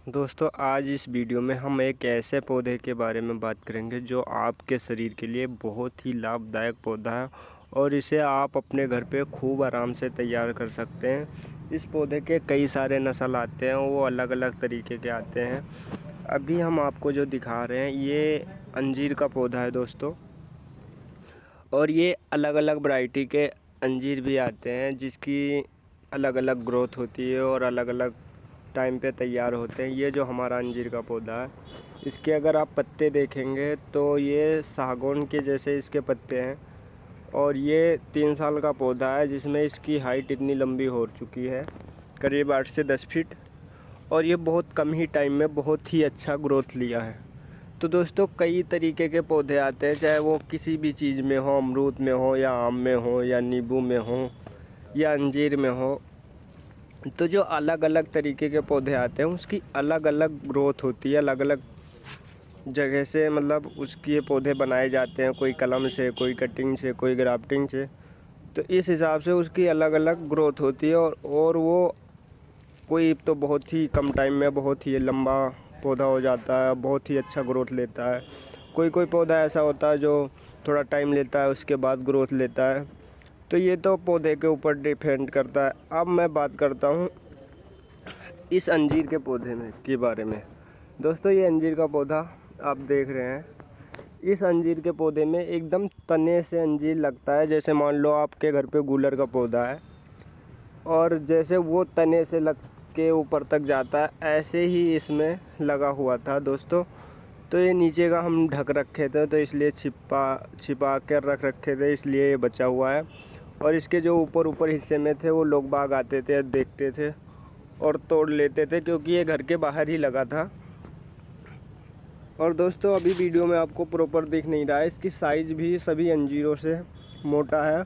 दोस्तों आज इस वीडियो में हम एक ऐसे पौधे के बारे में बात करेंगे जो आपके शरीर के लिए बहुत ही लाभदायक पौधा है और इसे आप अपने घर पे खूब आराम से तैयार कर सकते हैं। इस पौधे के कई सारे नस्ल आते हैं, वो अलग अलग तरीके के आते हैं। अभी हम आपको जो दिखा रहे हैं ये अंजीर का पौधा है दोस्तों, और ये अलग अलग वैरायटी के अंजीर भी आते हैं जिसकी अलग अलग ग्रोथ होती है और अलग अलग टाइम पे तैयार होते हैं। ये जो हमारा अंजीर का पौधा है, इसके अगर आप पत्ते देखेंगे तो ये सागौन के जैसे इसके पत्ते हैं, और ये 3 साल का पौधा है जिसमें इसकी हाइट इतनी लंबी हो चुकी है, करीब 8 से 10 फीट, और ये बहुत कम ही टाइम में बहुत ही अच्छा ग्रोथ लिया है। तो दोस्तों कई तरीके के पौधे आते हैं, चाहे वो किसी भी चीज़ में हो, अमरूद में हो या आम में हो या नींबू में हो या अंजीर में हो। तो जो अलग अलग तरीके के पौधे आते हैं उसकी अलग अलग ग्रोथ होती है, अलग अलग जगह से मतलब उसकी ये पौधे बनाए जाते हैं, कोई कलम से, कोई कटिंग से, कोई ग्राफ्टिंग से। तो इस हिसाब से उसकी अलग अलग ग्रोथ होती है, और वो कोई तो बहुत ही कम टाइम में बहुत ही लंबा पौधा हो जाता है, बहुत ही अच्छा ग्रोथ लेता है। कोई कोई पौधा ऐसा होता है जो थोड़ा टाइम लेता है उसके बाद ग्रोथ लेता है। तो ये तो पौधे के ऊपर डिपेंड करता है। अब मैं बात करता हूँ इस अंजीर के पौधे में के बारे में। दोस्तों ये अंजीर का पौधा आप देख रहे हैं, इस अंजीर के पौधे में एकदम तने से अंजीर लगता है। जैसे मान लो आपके घर पे गूलर का पौधा है और जैसे वो तने से लग के ऊपर तक जाता है, ऐसे ही इसमें लगा हुआ था दोस्तों। तो ये नीचे का हम ढक रखे थे, तो इसलिए छिपा कर रख रखे थे, इसलिए ये बचा हुआ है। और इसके जो ऊपर हिस्से में थे वो लोग बाग आते थे, देखते थे और तोड़ लेते थे, क्योंकि ये घर के बाहर ही लगा था। और दोस्तों अभी वीडियो में आपको प्रॉपर दिख नहीं रहा है, इसकी साइज़ भी सभी अंजीरों से मोटा है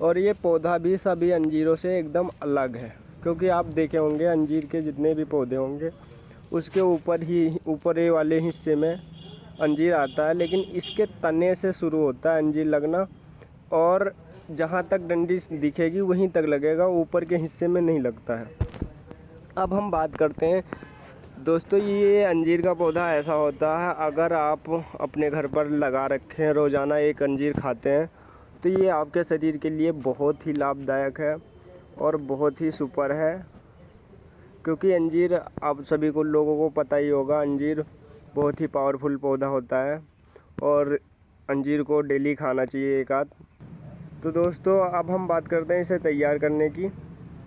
और ये पौधा भी सभी अंजीरों से एकदम अलग है। क्योंकि आप देखे होंगे अंजीर के जितने भी पौधे होंगे उसके ऊपर ये वाले हिस्से में अंजीर आता है, लेकिन इसके तने से शुरू होता है अंजीर लगना, और जहाँ तक डंडी दिखेगी वहीं तक लगेगा, ऊपर के हिस्से में नहीं लगता है। अब हम बात करते हैं दोस्तों, ये अंजीर का पौधा ऐसा होता है, अगर आप अपने घर पर लगा रखें, रोज़ाना एक अंजीर खाते हैं, तो ये आपके शरीर के लिए बहुत ही लाभदायक है और बहुत ही सुपर है। क्योंकि अंजीर आप सभी को लोगों को पता ही होगा, अंजीर बहुत ही पावरफुल पौधा होता है और अंजीर को डेली खाना चाहिए एक आध। तो दोस्तों अब हम बात करते हैं इसे तैयार करने की।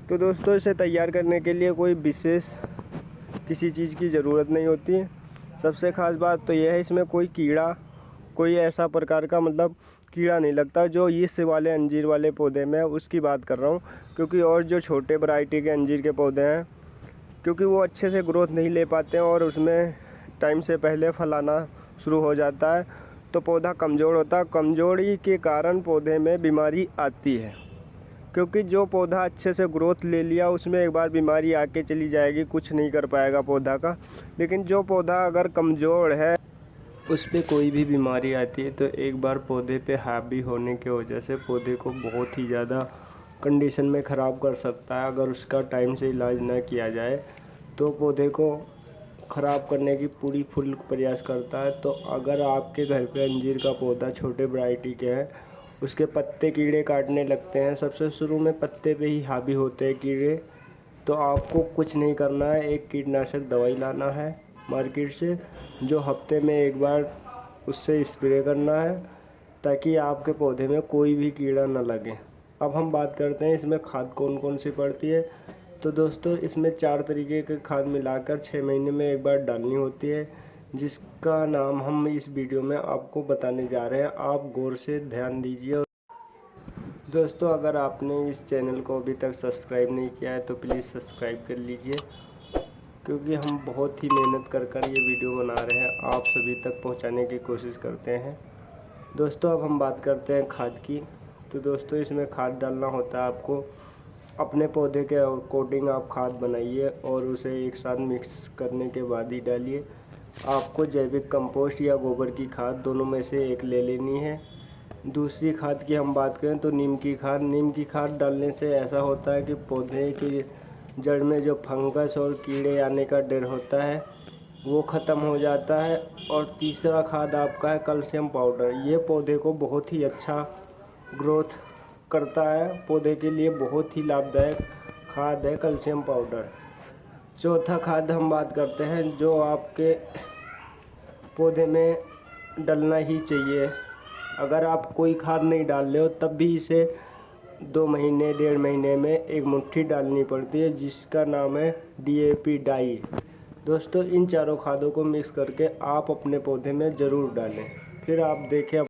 तो दोस्तों इसे तैयार करने के लिए कोई विशेष किसी चीज़ की ज़रूरत नहीं होती। सबसे ख़ास बात तो यह है, इसमें कोई ऐसा प्रकार का मतलब कीड़ा नहीं लगता जो इस वाले अंजीर वाले पौधे में, उसकी बात कर रहा हूँ। क्योंकि और जो छोटे वैरायटी के अंजीर के पौधे हैं, क्योंकि वो अच्छे से ग्रोथ नहीं ले पाते हैं और उसमें टाइम से पहले फल आना शुरू हो जाता है, तो पौधा कमज़ोर होता है। कमज़ोरी के कारण पौधे में बीमारी आती है, क्योंकि जो पौधा अच्छे से ग्रोथ ले लिया उसमें एक बार बीमारी आके चली जाएगी, कुछ नहीं कर पाएगा पौधा का। लेकिन जो पौधा अगर कमज़ोर है उस पर कोई भी बीमारी आती है तो एक बार पौधे पे हावी होने की वजह से पौधे को बहुत ही ज़्यादा कंडीशन में ख़राब कर सकता है। अगर उसका टाइम से इलाज ना किया जाए तो पौधे को ख़राब करने की पूरी फुल प्रयास करता है। तो अगर आपके घर पे अंजीर का पौधा छोटे वैरायटी के हैं, उसके पत्ते कीड़े काटने लगते हैं, सबसे शुरू में पत्ते पे ही हावी होते हैं कीड़े, तो आपको कुछ नहीं करना है, एक कीटनाशक दवाई लाना है मार्केट से, जो हफ्ते में एक बार उससे स्प्रे करना है, ताकि आपके पौधे में कोई भी कीड़ा न लगे। अब हम बात करते हैं इसमें खाद कौन कौन सी पड़ती है। तो दोस्तों इसमें 4 तरीके के खाद मिलाकर 6 महीने में एक बार डालनी होती है, जिसका नाम हम इस वीडियो में आपको बताने जा रहे हैं। आप गौर से ध्यान दीजिए। दोस्तों अगर आपने इस चैनल को अभी तक सब्सक्राइब नहीं किया है तो प्लीज़ सब्सक्राइब कर लीजिए, क्योंकि हम बहुत ही मेहनत कर ये वीडियो बना रहे हैं, आप सभी तक पहुंचाने की कोशिश करते हैं। दोस्तों अब हम बात करते हैं खाद की। तो दोस्तों इसमें खाद डालना होता है आपको, अपने पौधे के अकॉर्डिंग आप खाद बनाइए और उसे एक साथ मिक्स करने के बाद ही डालिए। आपको जैविक कंपोस्ट या गोबर की खाद दोनों में से एक ले लेनी है। दूसरी खाद की हम बात करें तो नीम की खाद डालने से ऐसा होता है कि पौधे की जड़ में जो फंगस और कीड़े आने का डर होता है वो ख़त्म हो जाता है। और तीसरा खाद आपका है कैल्शियम पाउडर। ये पौधे को बहुत ही अच्छा ग्रोथ करता है, पौधे के लिए बहुत ही लाभदायक खाद है कैल्शियम पाउडर। चौथा खाद हम बात करते हैं जो आपके पौधे में डलना ही चाहिए। अगर आप कोई खाद नहीं डाल रहे हो तब भी इसे 2 महीने 1.5 महीने में एक मुट्ठी डालनी पड़ती है, जिसका नाम है DAP डाई। दोस्तों इन चारों खादों को मिक्स करके आप अपने पौधे में ज़रूर डालें, फिर आप देखें